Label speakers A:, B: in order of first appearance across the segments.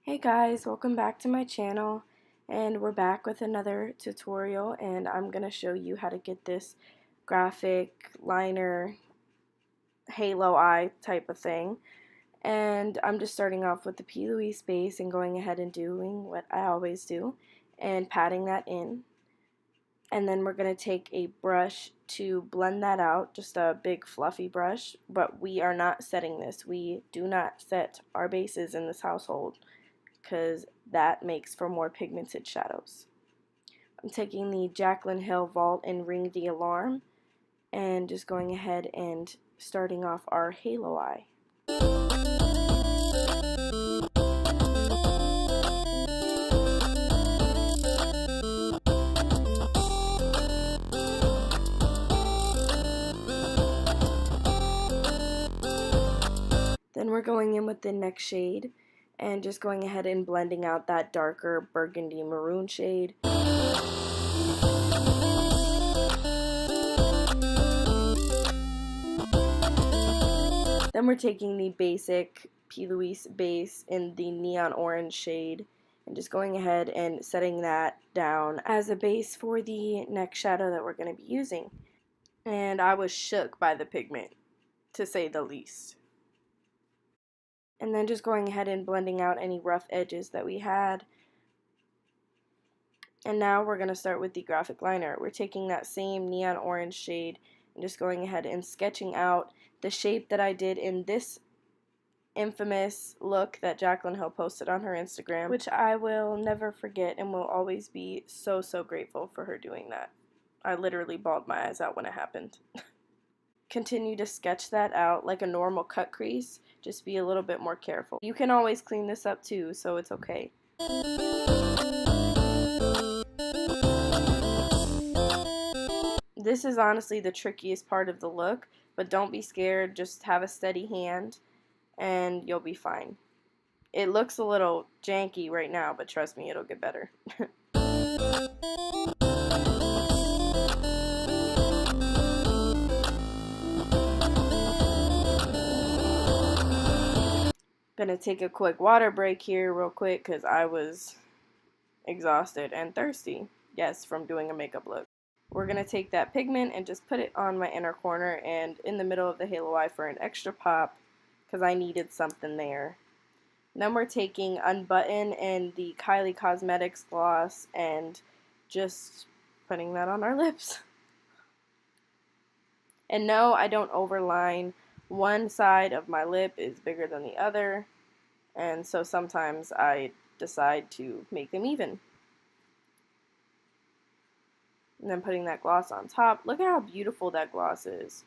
A: Hey guys, welcome back to my channel, and we're back with another tutorial, and I'm going to show you how to get this graphic liner halo eye type of thing. And I'm just starting off with the Louise base and going ahead and doing what I always do and patting that in. And then we're going to take a brush to blend that out, just a big fluffy brush, but we are not setting this. We do not set our bases in this household, because that makes for more pigmented shadows. I'm taking the Jaclyn Hill Vault and Ring the Alarm and just going ahead and starting off our halo eye. Then we're going in with the next shade and just going ahead and blending out that darker burgundy maroon shade. Then we're taking the basic Louise base in the neon orange shade and just going ahead and setting that down as a base for the next shadow that we're going to be using. And I was shook by the pigment, to say the least. And then just going ahead and blending out any rough edges that we had. And now we're going to start with the graphic liner. We're taking that same neon orange shade and just going ahead and sketching out the shape that I did in this infamous look that Jaclyn Hill posted on her Instagram, which I will never forget and will always be so grateful for her doing that. I literally bawled my eyes out when it happened. Continue to sketch that out like a normal cut crease, just be a little bit more careful. You can always clean this up too, so it's okay. This is honestly the trickiest part of the look, but don't be scared, just have a steady hand and you'll be fine. It looks a little janky right now, but trust me, it'll get better. Gonna take a quick water break here real quick because I was exhausted and thirsty. Yes, from doing a makeup look. We're gonna take that pigment and just put it on my inner corner and in the middle of the halo eye for an extra pop because I needed something there. And then we're taking Unbutton and the Kylie Cosmetics gloss and just putting that on our lips. And no, I don't overline. One side of my lip is bigger than the other, and so sometimes I decide to make them even. And then putting that gloss on top. Look at how beautiful that gloss is.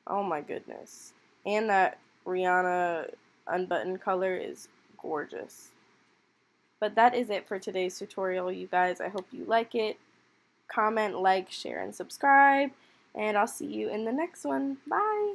A: Oh my goodness. And that Rihanna Unbutton color is gorgeous. But that is it for today's tutorial, you guys. I hope you like it. Comment, like, share, and subscribe. And I'll see you in the next one. Bye!